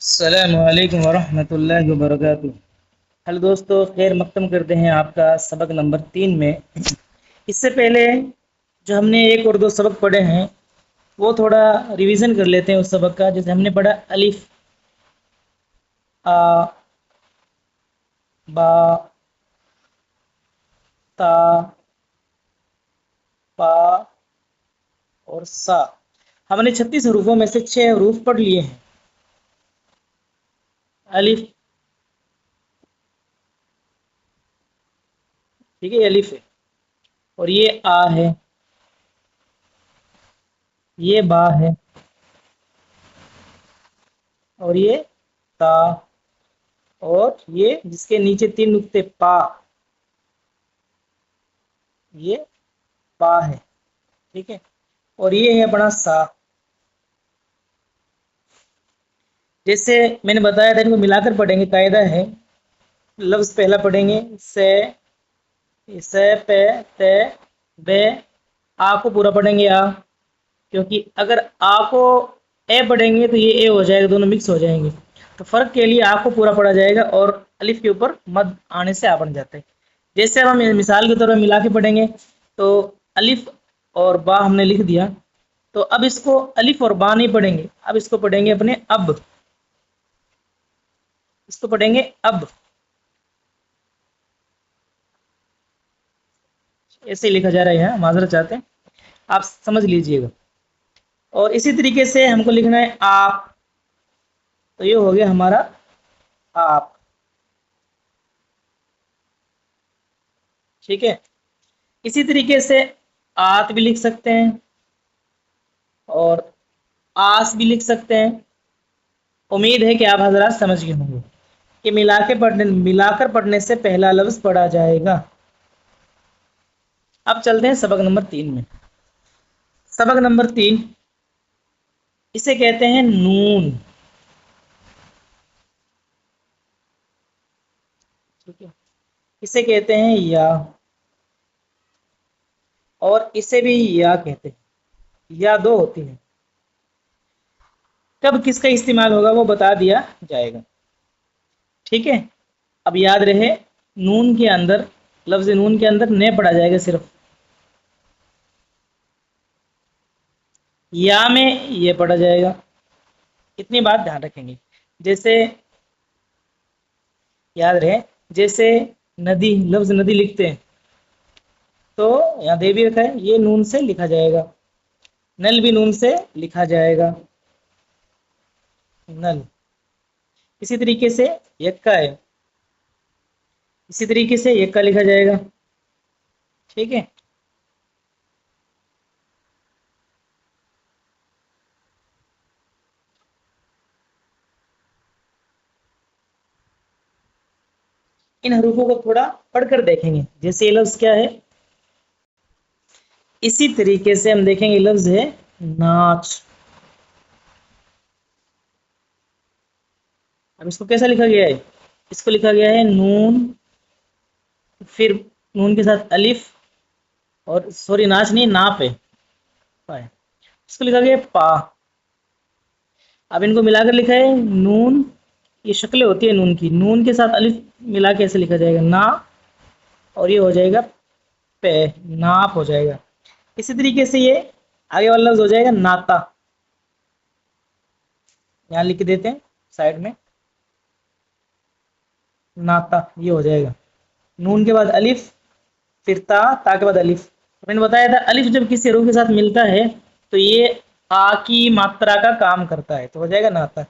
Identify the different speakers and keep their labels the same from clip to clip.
Speaker 1: السلام علیکم ورحمۃ اللہ وبرکاتہ۔ ہلو دوستو، خیر مقدم کرتے ہیں آپ کا سبق نمبر 3 میں۔ اس سے پہلے جو ہم نے ایک اور دو سبق پڑھے ہیں وہ تھوڑا ریویژن کر لیتے ہیں اس سبق کا۔ جیسے ہم نے پڑھا الف، آ، با، تا، پا اور سا۔ ہم نے 36 حروفوں میں سے 6 حروف پڑھ لیے ہیں۔ الف، ٹھیک ہے، یہ الف ہے، اور یہ آ ہے، یہ با ہے، اور یہ تا، اور یہ جس کے نیچے 3 نقطے پا، یہ پا ہے، ٹھیک ہے، اور یہ ہے اپنا سا۔ جیسے میں نے بتایا تھا ان کو ملا کر پڑھیں گے، قاعدہ ہے، لفظ پہلا پڑھیں گے سے پہ تے بے، آ کو پورا پڑھیں گے آ، کیونکہ اگر آ کو اے پڑھیں گے تو یہ اے ہو جائے گا، دونوں مکس ہو جائیں گے، تو فرق کے لیے آ کو پورا پڑھا جائے گا، اور الف کے اوپر مد آنے سے آ بن جاتا ہے۔ جیسے اب ہم مثال کے طور پر ملا کے پڑھیں گے تو الف اور با ہم نے لکھ دیا، تو اب اس کو الف اور با نہیں پڑھیں گے، اب اس کو پڑھیں گے اپنے اب، اس کو پڑھیں گے اب، ایسے ہی لکھا جا رہا ہے یہاں، معذرت چاہتے ہیں، آپ سمجھ لیجئے گا۔ اور اسی طریقے سے ہم کو لکھنا ہے آپ، تو یہ ہو گیا ہمارا آپ، ٹھیک ہے۔ اسی طریقے سے آت بھی لکھ سکتے ہیں اور آس بھی لکھ سکتے ہیں۔ امید ہے کہ آپ حضرات سمجھ گئے ہوں گے کہ ملا کر پڑھنے سے پہلا لفظ پڑھا جائے گا۔ اب چلتے ہیں سبق نمبر 3 میں۔ سبق نمبر 3، اسے کہتے ہیں نون، ٹھیک ہے، اسے کہتے ہیں یا، اور اسے بھی یا کہتے ہیں، یا دو ہوتی ہے، کب کس کا استعمال ہوگا وہ بتا دیا جائے گا، ٹھیک ہے۔ اب یاد رہے، نون کے اندر، لفظ نون کے اندر نے پڑھا جائے گا صرف، یا میں یہ پڑھا جائے گا، اتنی بات دھیان رکھیں گے۔ جیسے یاد رہے، جیسے ندی، لفظ ندی لکھتے ہیں تو یہاں دے بھی رکھا ہے، یہ نون سے لکھا جائے گا، نل بھی نون سے لکھا جائے گا، نل۔ اسی طریقے سے یکا ہے، اسی طریقے سے یکا لکھا جائے گا، ٹھیک ہے۔ ان حروفوں کو تھوڑا پڑھ کر دیکھیں گے۔ جیسے یہ لفظ کیا ہے، اسی طریقے سے ہم دیکھیں گے لفظ ہے ناچ۔ اب اس کو کیسا لکھا گیا ہے، اس کو لکھا گیا ہے نون، پھر نون کے ساتھ الف، اور سوری ناچ نہیں، ناپ ہے، اس کو لکھا گیا ہے پا۔ اب ان کو ملا کر لکھا ہے نون، یہ شکلیں ہوتی ہے نون کی، نون کے ساتھ الف ملا کے ایسے لکھا جائے گا نا، اور یہ ہو جائے گا پے، ناپ ہو جائے گا۔ اسی طریقے سے یہ آگے والا لفظ ہو جائے گا ناتا، یہاں لکھ دیتے ہیں سائڈ میں، ناتا، یہ ہو جائے گا، نون کے بعد الف، پھر تا، تا کے بعد الف۔ میں نے بتایا تھا الف جب کسی حروف کے ساتھ ملتا ہے تو یہ آ کی ماترا کا کام کرتا ہے، تو ہو جائے گا ناتا۔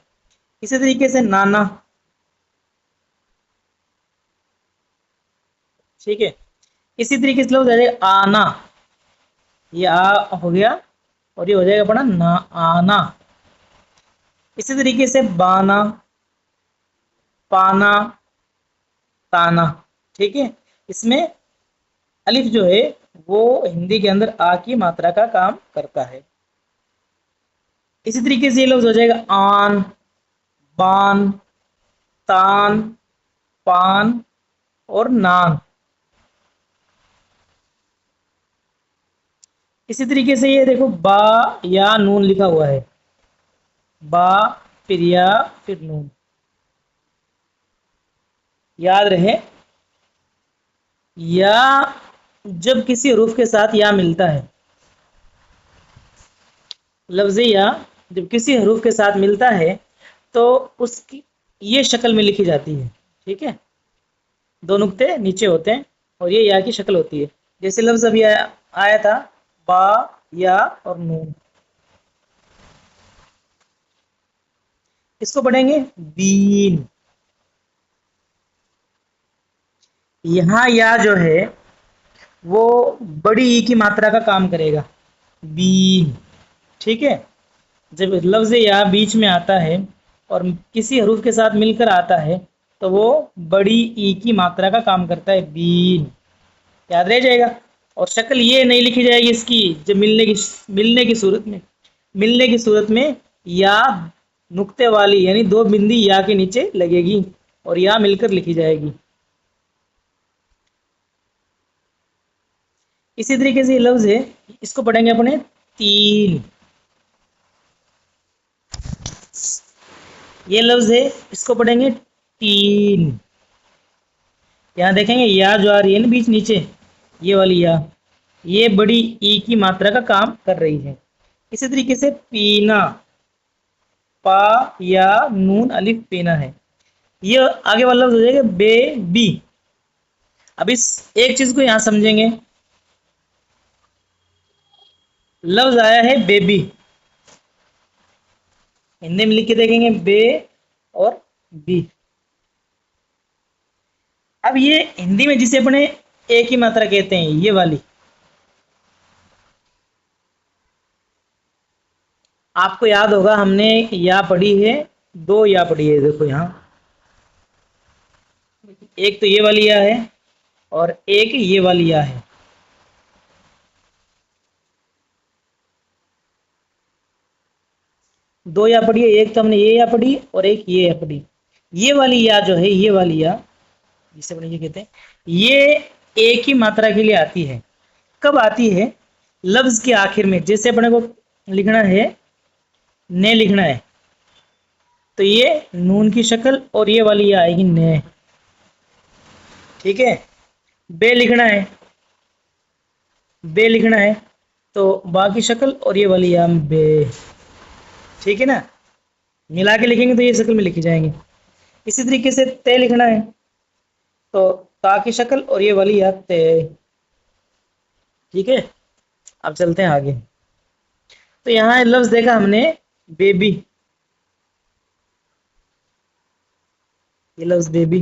Speaker 1: اسی طریقے سے نانا، ٹھیک ہے۔ اسی طریقے سے لفظ آ جائے گا آنا، یہ آ ہو گیا، اور یہ ہو جائے گا اپنا نا، آنا۔ اسی طریقے سے بانا، پانا، تانا، ٹھیک ہے۔ اس میں الف جو ہے وہ ہندی کے اندر آ کی ماترا کا کام کرتا ہے۔ اسی طریقے سے یہ لفظ ہو جائے گا آن، بان، تان، پان اور نان۔ اسی طریقے سے یہ دیکھو با یا نون لکھا ہوا ہے، با फिर या फिर नून। याद रहे, या जब किसी हरूफ के साथ या मिलता है, लफ्ज़ या जब किसी हरूफ के साथ मिलता है तो उसकी ये शक्ल में लिखी जाती है। ठीक है, दो नुक्ते नीचे होते हैं और ये या की शक्ल होती है। जैसे लफ्ज़ अभी आया था बा, या और नून, इसको पढ़ेंगे बीन। यहाँ या जो है वो बड़ी ई की मात्रा का काम करेगा, बीन। ठीक है, जब लफ्ज़ या बीच में आता है और किसी हरूफ के साथ मिलकर आता है तो वो बड़ी ई की मात्रा का काम करता है, बीन। याद रह जाएगा। और शक्ल ये नहीं लिखी जाएगी इसकी, जब मिलने की सूरत में या नुक्ते वाली यानी दो बिंदी या के नीचे लगेगी और या मिलकर लिखी जाएगी। इसी तरीके से ये लफ्ज़ है, इसको पढ़ेंगे अपने तीन। ये लफ्ज़ है, इसको पढ़ेंगे तीन। यहाँ देखेंगे या जो आ रही है ना बीच नीचे, ये वाली या, ये बड़ी ई की मात्रा का काम कर रही है। इसी तरीके से पीना, पा या नून अलिफ पीना है। ये आगे वाला लफ्ज़ हो जाएगा बेबी। अब इस एक चीज को यहां समझेंगे, लफ्ज़ आया है बेबी, हिंदी में लिख के देखेंगे बे और बी। अब ये हिंदी में जिसे अपने एक ही मात्रा कहते हैं, ये वाली, आपको याद होगा हमने या पढ़ी है, दो या पढ़ी है। देखो यहां एक तो ये वाली या है और एक ये वाली या है। दो या पढ़ी है, एक तो हमने ये या पढ़ी और एक ये या पढ़ी। ये वाली या जो है, ये वाली या जिसे अपने ये कहते हैं, ये एक ही मात्रा के लिए आती है। कब आती है? लफ्ज के आखिर में। जैसे अपने को लिखना है, ने लिखना है तो ये नून की शक्ल और ये वाली ये आएगी ने। ठीक है, बे लिखना है, बे लिखना है तो बा की शक्ल और ये वाली या बे। ठीक है ना, मिला के लिखेंगे तो ये शक्ल में लिखी जाएंगे। इसी तरीके से ते लिखना है तो ता की शक्ल और ये वाली या ते। ठीक है, अब चलते हैं आगे। तो यहाँ लफ्ज देखा हमने बेबी, ये लफ्ज बेबी।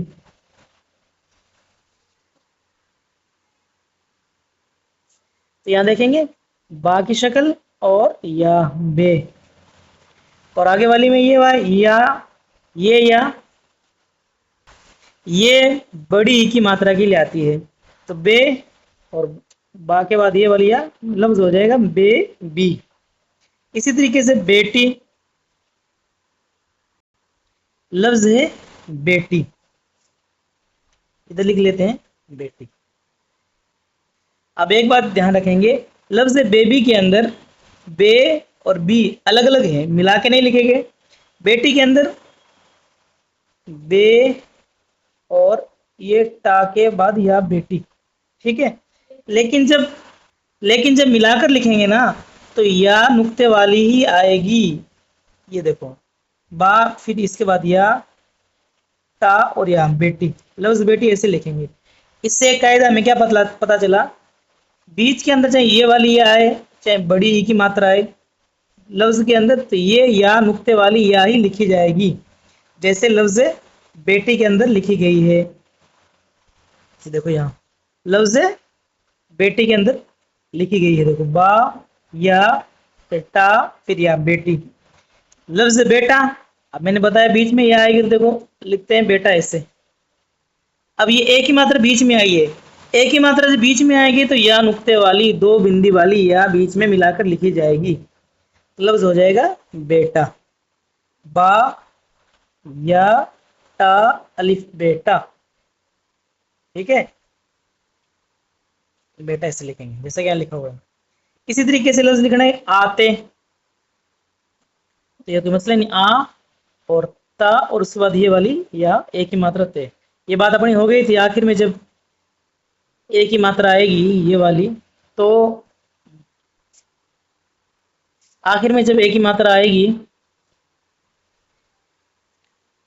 Speaker 1: तो यहाँ देखेंगे बा की शक्ल और या बे, और आगे वाली में ये या, ये या, ये बड़ी ई की मात्रा के लिए आती है तो बे, और बा के बाद ये वाली या लफ्ज हो जाएगा बे बी। इसी तरीके से बेटी, लफ्ज है बेटी, इधर लिख लेते हैं बेटी। अब एक बात ध्यान रखेंगे, लफ्ज बेबी के अंदर बे और बी अलग अलग है, मिला के नहीं लिखेंगे। बेटी के अंदर बे और ये टा के बाद या बेटी। ठीक है, लेकिन जब मिलाकर लिखेंगे ना तो या नुक्ते वाली ही आएगी। ये देखो बा, फिर इसके बाद या, टा और या बेटी, लफ्ज बेटी ऐसे लिखेंगे। इससे एक कायदा हमें क्या पता चला, बीच के अंदर चाहे ये वाली या आए चाहे बड़ी ई की मात्रा आए लफ्ज के अंदर, तो ये या नुक्ते वाली या ही लिखी जाएगी, जैसे लफ्ज बेटी के अंदर लिखी गई है। देखो यहाँ लफ्ज बेटी के अंदर लिखी गई है, देखो बा या फिर टा फिर या बेटी। लफ्ज बेटा, अब मैंने बताया बीच में या आएगी तो देखो लिखते हैं बेटा ऐसे। अब ये एक ही मात्रा बीच में आई है, एक ही मात्रा से बीच में आएगी तो या नुक्ते वाली दो बिंदी वाली या बीच में मिलाकर लिखी जाएगी, लफ्ज हो जाएगा बेटा। बा या टा अलिफ बेटा। ठीक है, बेटा ऐसे लिखेंगे जैसे क्या लिखा हुआ है। इसी तरीके से लफ्ज लिखना है आते, तो ये कोई मसला नहीं, और ता और उसके बाद ये वाली या एक ही मात्रा ते। ये बात अपनी हो गई थी। आखिर में जब एक ही मात्रा आएगी ये वाली, तो आखिर में जब एक ही मात्रा आएगी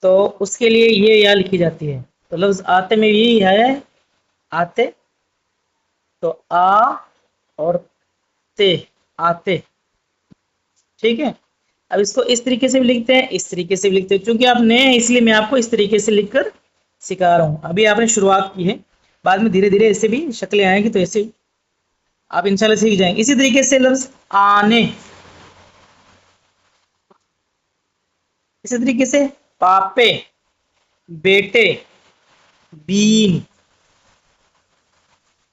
Speaker 1: तो उसके लिए ये या लिखी जाती है। तो लफ्ज आते में यही है, आते, तो आ और ते, आते। ठीक है। अब इसको इस तरीके से भी लिखते हैं, इस तरीके से भी लिखते हैं। चूंकि आप नए हैं इसलिए मैं आपको इस तरीके से लिखकर सिखा रहा हूं। अभी आपने शुरुआत की है, बाद में धीरे धीरे ऐसे भी शक्लें आएंगी, तो ऐसे आप इंशाल्लाह सीख जाएंगे। इसी तरीके से लफ्ज आने, इसी तरीके से पापे, बेटे, बीन,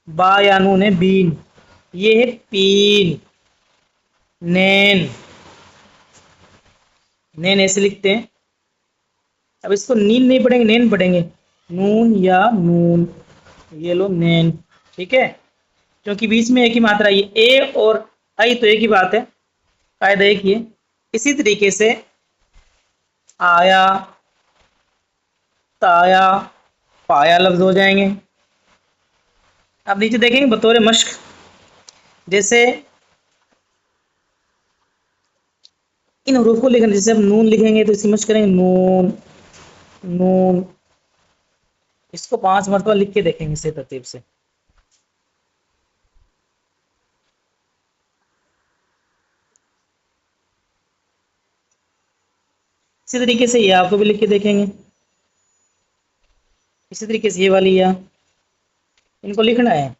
Speaker 1: बा या नून है बीन, ये है पीन, नैन, नैन ऐसे लिखते हैं। अब इसको नीन नहीं पढ़ेंगे, नैन पढ़ेंगे, नून या नून, ये लो नैन। ठीक है, क्योंकि बीच में एक ही मात्रा, ये ए और आई तो एक ही बात है, कायदा एक ही है। इसी तरीके से आया, ताया, पाया लफ्ज हो जाएंगे। अब नीचे देखेंगे बतौर मश्क, जैसे इन हरूफ को लिखना, जैसे हम नून लिखेंगे तो इसी मश्क करेंगे, नून, नून। इसको 5 मरतबा लिख के देखेंगे इसी तरतीब से। इसी तरीके से या को भी लिख के देखेंगे, इसी तरीके से ये वाली या, इनको लिखना है।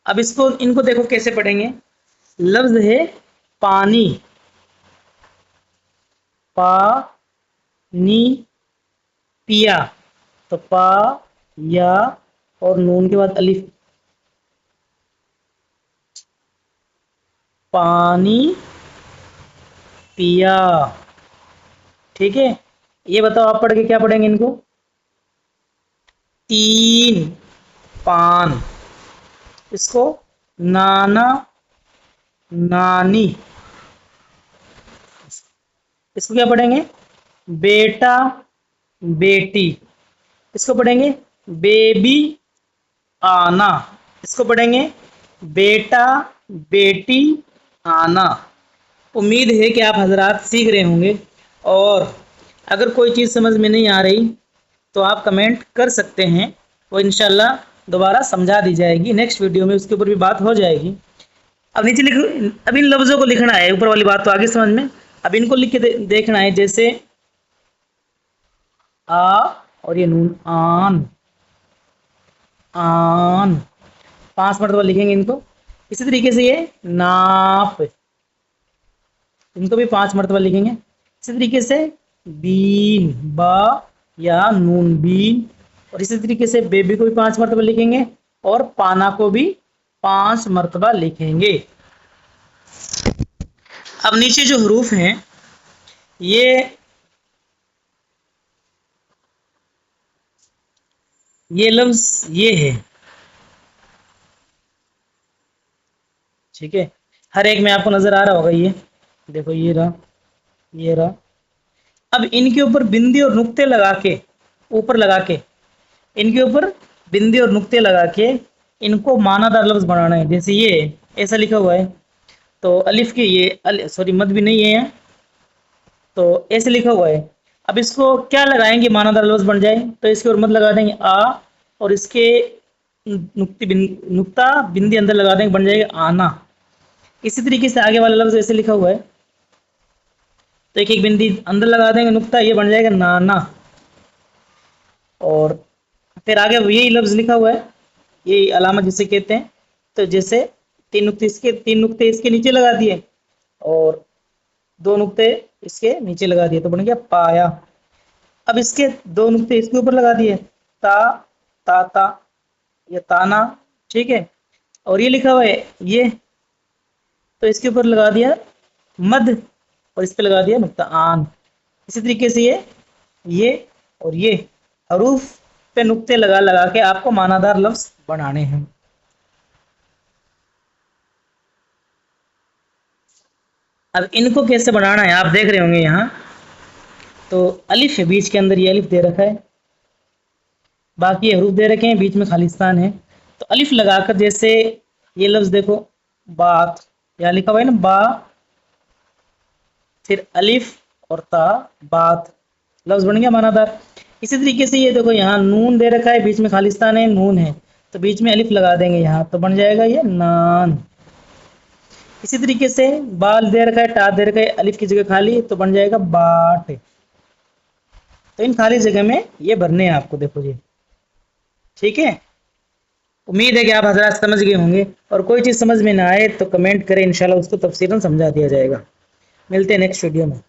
Speaker 1: अब इसको, इनको देखो कैसे पढ़ेंगे। लफ्ज है पानी, पा नी, पिया, तो पा या और नून के बाद अलिफ, पानी पिया। ठीक है, ये बताओ आप पढ़ के क्या पढ़ेंगे इनको। तीन, पान। इसको नाना, नानी। इसको क्या पढ़ेंगे, बेटा, बेटी। इसको पढ़ेंगे बेबी, आना। इसको पढ़ेंगे बेटा, बेटी, आना। उम्मीद है कि आप हजरात सीख रहे होंगे, और अगर कोई चीज़ समझ में नहीं आ रही तो आप कमेंट कर सकते हैं, वो इंशाल्लाह दोबारा समझा दी जाएगी नेक्स्ट वीडियो में, उसके ऊपर भी बात हो जाएगी। अब नीचे लिख, अब इन लफ्ज़ों को लिखना है, ऊपर वाली बात तो आगे समझ में, अब इनको लिख के देखना है। जैसे आ और ये नून, आन, आन, 5 मरतबा लिखेंगे इनको। इसी तरीके से ये नाप, इनको भी 5 मरतबा लिखेंगे। इसी तरीके से बीन, बा या नून, बीन। और इसी तरीके से बेबी को भी 5 मरतबा लिखेंगे, और पाना को भी 5 मरतबा लिखेंगे। अब नीचे जो हरूफ हैं, ये लफ्ज ये है। ठीक है, हर एक में आपको नजर आ रहा होगा, ये देखो, ये रहा, ये रहा। अब इनके ऊपर बिंदी और नुक्ते लगा के, ऊपर लगा के, इनके ऊपर बिंदी और नुक्ते लगा के इनको मानादार लफ्ज बनाना है। जैसे ये ऐसा लिखा हुआ है, तो अलिफ के ये सॉरी मद भी नहीं है यहाँ, तो ऐसे लिखा हुआ है। अब इसको क्या लगाएंगे मानादार लफ्ज बन जाए, तो इसके ऊपर मद लगा देंगे आ, और इसके नुक्ता बिंदी अंदर लगा देंगे, बन जाएगा आना। इसी तरीके से आगे वाला लफ्ज ऐसे लिखा हुआ है, तो एक एक बिंदी अंदर लगा देंगे, नुक्ता, ये बन जाएगा नाना। और फिर आगे यही लफ्ज लिखा हुआ है, यही अलामत जिसे कहते हैं। तो जैसे 3 नुक्ते इसके नीचे लगा दिए, और 2 नुक्ते इसके नीचे लगा दिए, तो बन गया पाया। अब इसके 2 नुक्ते इसके ऊपर लगा दिए, ता, ताता या ताना। ठीक है, और ये लिखा हुआ है ये, तो इसके ऊपर लगा दिया मद, और इस पे लगा दिया नुक्ता आन। इसी तरीके से ये और ये हरूफ पे नुक्ते लगा लगा के आपको मानादार लफ्ज बनाने हैं। अब इनको कैसे बनाना है आप देख रहे होंगे यहाँ, तो अलिफ है बीच के अंदर, ये अलिफ दे रखा है, बाकी ये हरूफ दे रखे हैं, बीच में खालिस्तान है। तो अलिफ लगाकर जैसे ये लफ्ज़ देखो बात, यहाँ लिखा हुआ है ना बा, फिर अलिफ और ता, बात, लफ्ज़ बन गया मानादार। इसी तरीके से ये देखो यहाँ नून दे रखा है, बीच में खालिस्तान है, नून है, तो बीच में अलिफ लगा देंगे यहाँ, तो बन जाएगा ये नान। इसी तरीके से बाल दे रखा है, टा दे रखा है, अलिफ की जगह खाली, तो बन जाएगा बाट। तो इन खाली जगह में ये भरने हैं आपको, देखो जी, ठीक है। उम्मीद है कि आप हजरात समझ गए होंगे, और कोई चीज़ समझ में ना आए तो कमेंट करें, इंशाल्लाह उसको तफसीलन समझा दिया जाएगा। मिलते हैं नेक्स्ट वीडियो में।